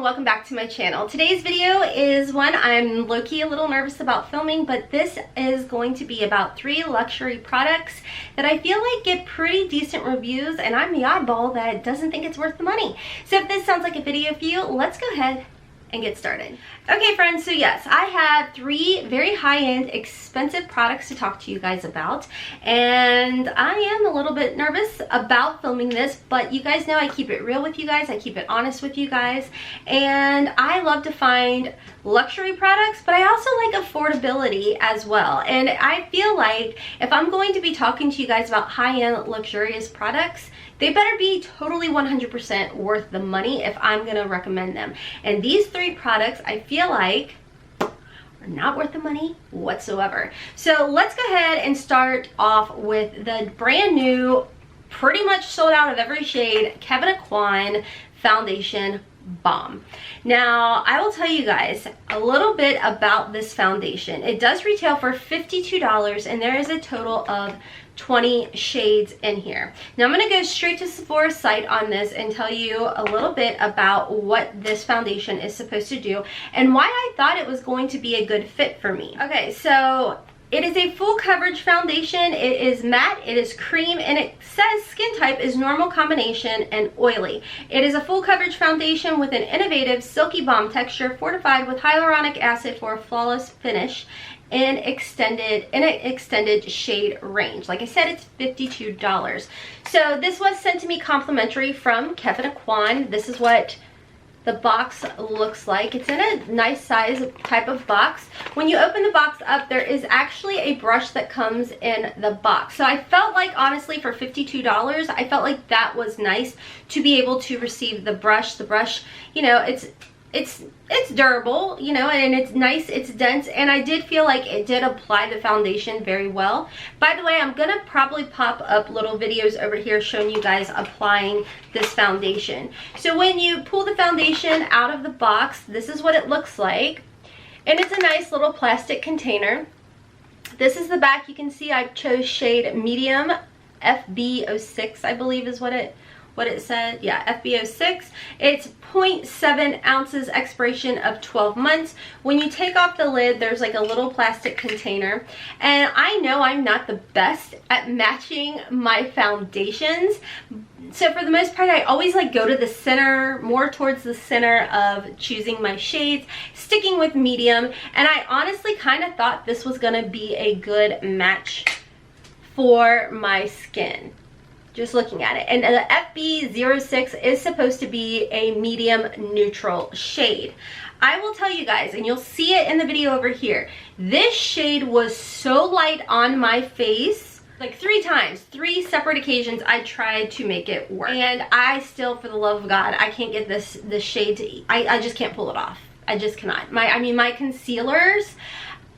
welcome back to my channel. Today's video is one I'm low-key a little nervous about filming, but this is going to be about 3 luxury products that I feel like get pretty decent reviews, and I'm the oddball that doesn't think it's worth the money. So if this sounds like a video for you, let's go ahead and get started. Okay friends, so yes, I have 3 very high-end expensive products to talk to you guys about, and I am a little bit nervous about filming this, but you guys know I keep it real with you guys, I keep it honest with you guys, and I love to find luxury products, but I also like affordability as well. And I feel like if I'm going to be talking to you guys about high-end luxurious products, they better be totally 100% worth the money if I'm gonna recommend them. And these 3 products I feel like are not worth the money whatsoever. So let's go ahead and start off with the brand new, pretty much sold out of every shade, Kevyn Aucoin Foundation Bomb. Now I will tell you guys a little bit about this foundation. It does retail for $52 and there is a total of 20 shades in here. Now I'm going to go straight to Sephora's site on this and tell you a little bit about what this foundation is supposed to do and why I thought it was going to be a good fit for me. Okay, so it is a full coverage foundation. It is matte, it is cream, and it says skin type is normal combination and oily. It is a full coverage foundation with an innovative silky balm texture fortified with hyaluronic acid for a flawless finish in an extended shade range. Like I said, it's $52. So this was sent to me complimentary from Kevyn Aucoin. This is what the box looks like. It's in a nice size type of box. When you open the box up, there is actually a brush that comes in the box. So I felt like, honestly, for $52, I felt like that was nice to be able to receive the brush. The brush, you know, it's durable, you know, and it's nice, it's dense, and I did feel like it did apply the foundation very well. By the way, I'm gonna probably pop up little videos over here showing you guys applying this foundation. So when you pull the foundation out of the box, this is what it looks like, and it's a nice little plastic container. This is the back. You can see I chose shade medium, FB06 I believe is what it said. Yeah, FB06. It's 0.7 ounces, expiration of 12 months. When you take off the lid, there's like a little plastic container. And I know I'm not the best at matching my foundations. So for the most part, I always like go to the center, more towards the center of choosing my shades, sticking with medium. And I honestly kind of thought this was gonna be a good match for my skin, just looking at it. And the FB06 is supposed to be a medium neutral shade. I will tell you guys, and you'll see it in the video over here, this shade was so light on my face, like 3 times, 3 separate occasions I tried to make it work. And I still, for the love of God, I can't get this shade to, I just can't pull it off. I just cannot. I mean, my concealers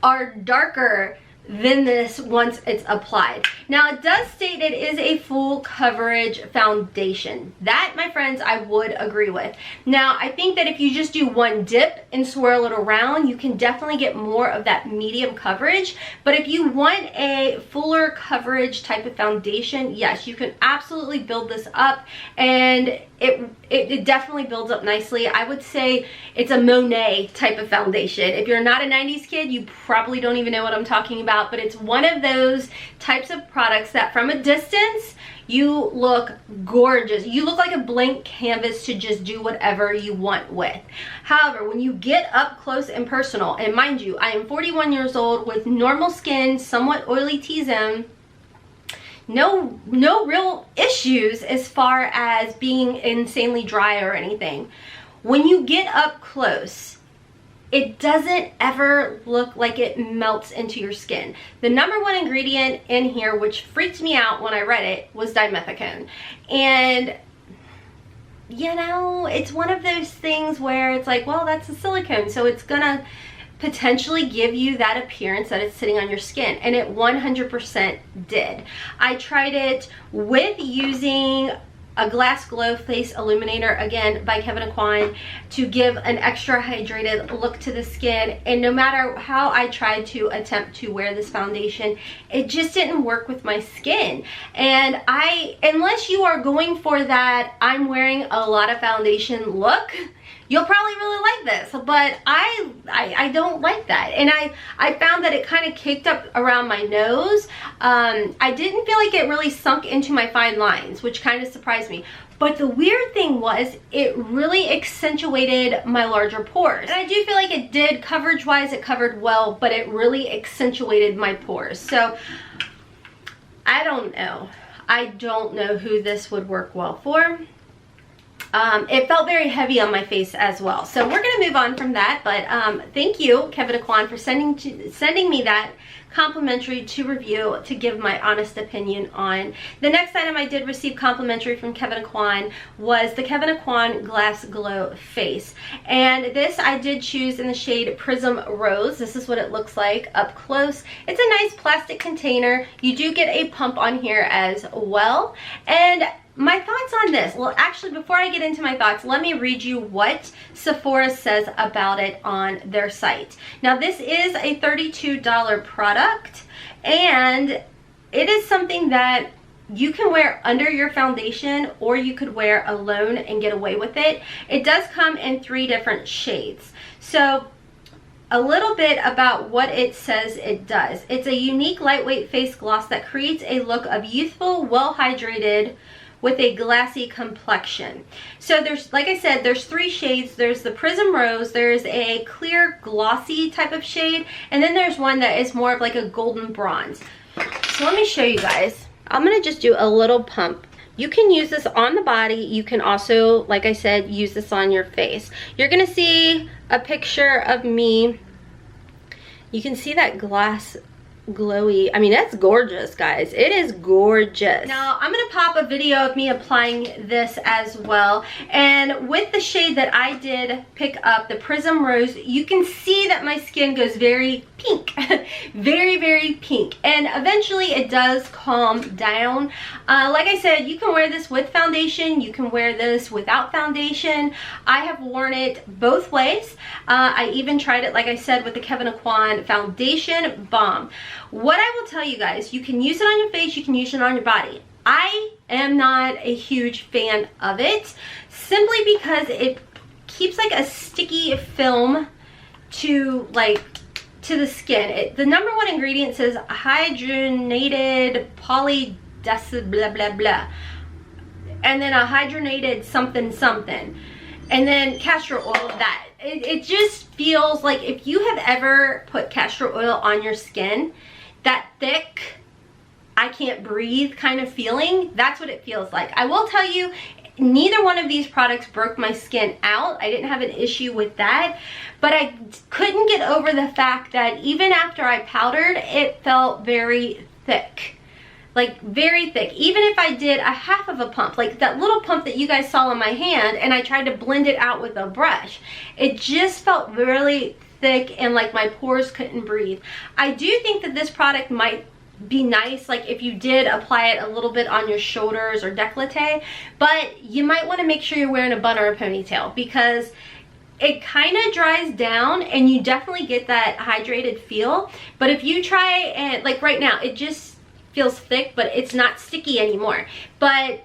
are darker than this once it's applied. Now it does state it is a full coverage foundation. That, my friends, I would agree with. Now I think that if you just do one dip and swirl it around, you can definitely get more of that medium coverage. But if you want a fuller coverage type of foundation, yes, you can absolutely build this up, and it definitely builds up nicely. I would say it's a Monet type of foundation. If you're not a 90s kid, you probably don't even know what I'm talking about, but it's one of those types of products that from a distance, you look gorgeous. You look like a blank canvas to just do whatever you want with. However, when you get up close and personal, and mind you, I am 41 years old with normal skin, somewhat oily T-zone, no real issues as far as being insanely dry or anything. When you get up close, it doesn't ever look like it melts into your skin. The #1 ingredient in here, which freaked me out when I read it, was dimethicone. And you know, it's one of those things where it's like, well, that's a silicone, so it's gonna potentially give you that appearance that it's sitting on your skin, and it 100% did. I tried it with using a Glass Glow Face Illuminator, again by Kevyn Aucoin, to give an extra hydrated look to the skin. And no matter how I tried to attempt to wear this foundation, it just didn't work with my skin. And unless you are going for that I'm wearing a lot of foundation look, you'll probably really like this, but I don't like that. And I found that it kind of kicked up around my nose. I didn't feel like it really sunk into my fine lines, which kind of surprised me. But the weird thing was, it really accentuated my larger pores. And I do feel like it did, coverage-wise, it covered well, but it really accentuated my pores. So, I don't know. I don't know who this would work well for. It felt very heavy on my face as well. So we're going to move on from that. But thank you, Kevin Aquan, for sending me that complimentary to review to give my honest opinion on. The next item I did receive complimentary from Kevin Aquan was the Kevin Aquan Glass Glow Face. And this I did choose in the shade Prism Rose. This is what it looks like up close. It's a nice plastic container. You do get a pump on here as well. And my thoughts on this, well, actually, before I get into my thoughts, let me read you what Sephora says about it on their site. Now, this is a $32 product, and it is something that you can wear under your foundation, or you could wear alone and get away with it. It does come in 3 different shades. So, a little bit about what it says it does. It's a unique lightweight face gloss that creates a look of youthful, well-hydrated, with a glassy complexion. So there's, like I said, there's 3 shades. There's the Prism Rose, there's a clear glossy type of shade, and then there's one that is more of like a golden bronze. So let me show you guys. I'm gonna just do a little pump. You can use this on the body. You can also, like I said, use this on your face. You're gonna see a picture of me. You can see that glass glowy. I mean, that's gorgeous, guys. It is gorgeous. Now I'm gonna pop a video of me applying this as well, and with the shade that I did pick up, the Prism Rose, you can see that my skin goes very pink. very pink, and eventually it does calm down. Like I said, you can wear this with foundation, you can wear this without foundation. I have worn it both ways. I even tried it, like I said, with the Kevin Aquan Foundation Balm. What I will tell you guys, you can use it on your face, you can use it on your body. I am not a huge fan of it, simply because it keeps like a sticky film to the skin. The number 1 ingredient says hydrogenated polydecil blah blah blah, and then a hydrogenated something something, and then castor oil. It just feels like, if you have ever put castor oil on your skin, that thick, I can't breathe kind of feeling, that's what it feels like. I will tell you, neither one of these products broke my skin out. I didn't have an issue with that, but I couldn't get over the fact that even after I powdered, it felt very thick. Like very thick. Even if I did a half of a pump, like that little pump that you guys saw on my hand, and I tried to blend it out with a brush, it just felt really thick and like my pores couldn't breathe. I do think that this product might be nice, like if you did apply it a little bit on your shoulders or décolleté, but you might want to make sure you're wearing a bun or a ponytail, because it kind of dries down and you definitely get that hydrated feel. But if you try and, like right now, it just feels thick, but it's not sticky anymore. But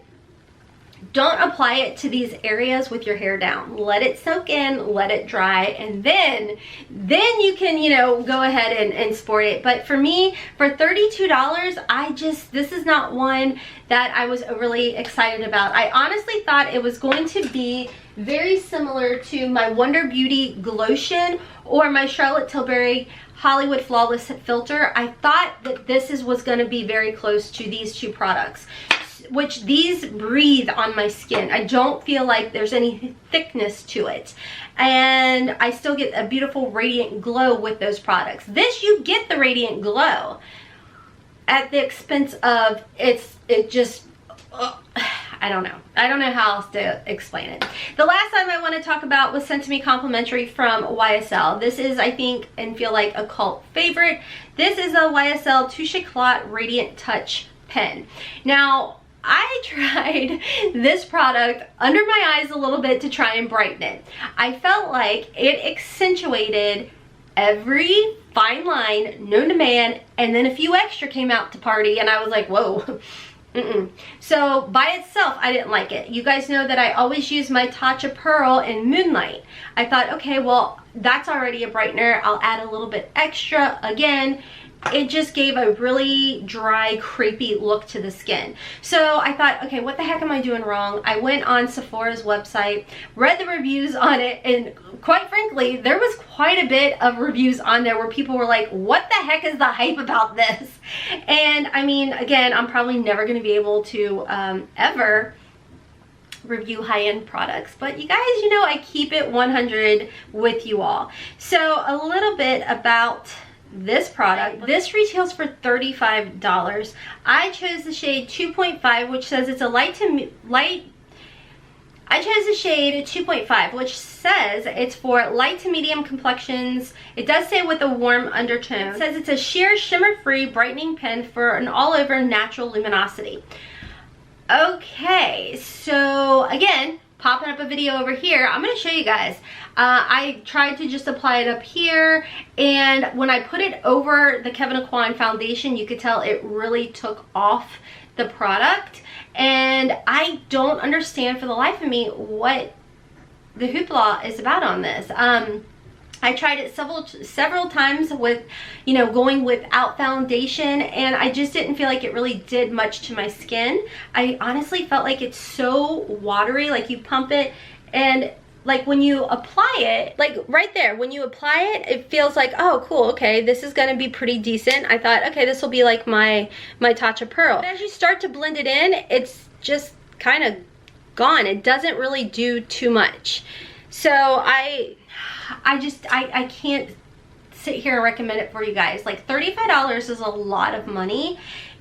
don't apply it to these areas with your hair down. Let it soak in, let it dry, and then you can, you know, go ahead and sport it. But for me, for $32, this is not one that I was overly excited about. I honestly thought it was going to be very similar to my Wonder Beauty Glotion or my Charlotte Tilbury Hollywood Flawless Filter. I thought that this was going to be very close to these 2 products, which these breathe on my skin. I don't feel like there's any thickness to it, and I still get a beautiful radiant glow with those products. This, you get the radiant glow at the expense of I don't know how else to explain it. The last item I want to talk about was sent to me complimentary from YSL. This is, I think, and feel like a cult favorite. This is a YSL Touche Éclat Radiant Touch pen. Now, I tried this product under my eyes a little bit to try and brighten it. I felt like it accentuated every fine line known to man, and then a few extra came out to party, and I was like, whoa, So by itself, I didn't like it. You guys know that I always use my Tatcha Pearl in Moonlight. I thought, okay, well, that's already a brightener. I'll add a little bit extra. Again, it just gave a really dry, crepey look to the skin. So I thought, okay, what the heck am I doing wrong? I went on Sephora's website, read the reviews on it, and quite frankly, there was quite a bit of reviews on there where people were like, what the heck is the hype about this? And I mean, again, I'm probably never going to be able to ever review high-end products, but you guys, you know, I keep it 100 with you all. So a little bit about this product. This retails for $35. I chose the shade 2.5, which says it's a light. I chose the shade 2.5, which says it's for light to medium complexions. It does say with a warm undertone. It says it's a sheer shimmer-free brightening pen for an all-over natural luminosity. Okay, so again, popping up a video over here, I'm going to show you guys. I tried to just apply it up here, and when I put it over the Kevyn Aucoin foundation, you could tell it really took off the product, and I don't understand for the life of me what the hoopla is about on this. I tried it several times with, you know, going without foundation, and I just didn't feel like it really did much to my skin. I honestly felt like it's so watery, like you pump it, and like when you apply it, like right there, when you apply it, it feels like, oh cool, okay, this is gonna be pretty decent. I thought, okay, this will be like my Tatcha Pearl. But as you start to blend it in, it's just kind of gone. It doesn't really do too much. So I can't sit here and recommend it for you guys. Like $35 is a lot of money,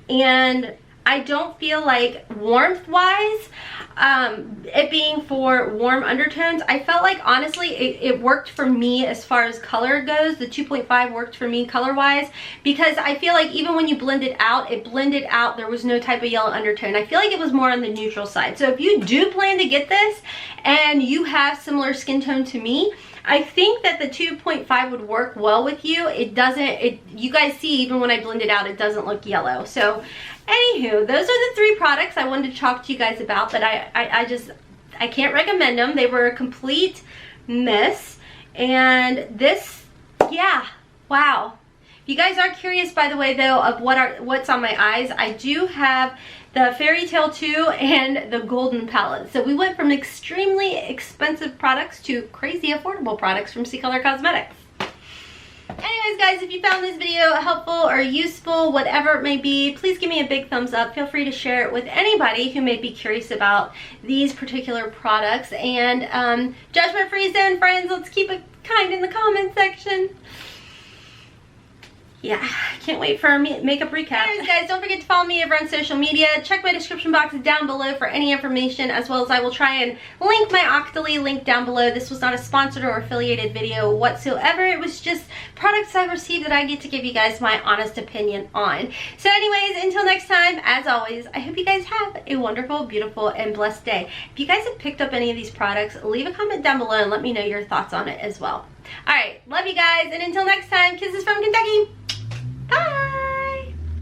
and I don't feel like warmth wise, it being for warm undertones, I felt like honestly it worked for me as far as color goes. The 2.5 worked for me color wise, because I feel like even when you blend it out, it blended out. There was no type of yellow undertone. I feel like it was more on the neutral side. So if you do plan to get this and you have similar skin tone to me, I think that the 2.5 would work well with you. It doesn't, you guys see, even when I blend it out, it doesn't look yellow. So anywho, those are the 3 products I wanted to talk to you guys about, but I can't recommend them. They were a complete mess. And this, yeah, wow. If you guys are curious, by the way, though, of what's on my eyes, I do have the Fairy Tale 2 and the Golden palette. So we went from extremely expensive products to crazy affordable products from C-Color Cosmetics. Anyways, guys, if you found this video helpful or useful, whatever it may be, please give me a big thumbs up. Feel free to share it with anybody who may be curious about these particular products. And judgment-free zone, friends. Let's keep it kind in the comment section. Yeah, I can't wait for our makeup recap. Anyways, guys, don't forget to follow me over on social media. Check my description box down below for any information, as well as I will try and link my Octoly link down below. This was not a sponsored or affiliated video whatsoever. It was just products I received that I get to give you guys my honest opinion on. So anyways, until next time, as always, I hope you guys have a wonderful, beautiful, and blessed day. If you guys have picked up any of these products, leave a comment down below and let me know your thoughts on it as well. Alright, love you guys, and until next time, kisses from Kentucky.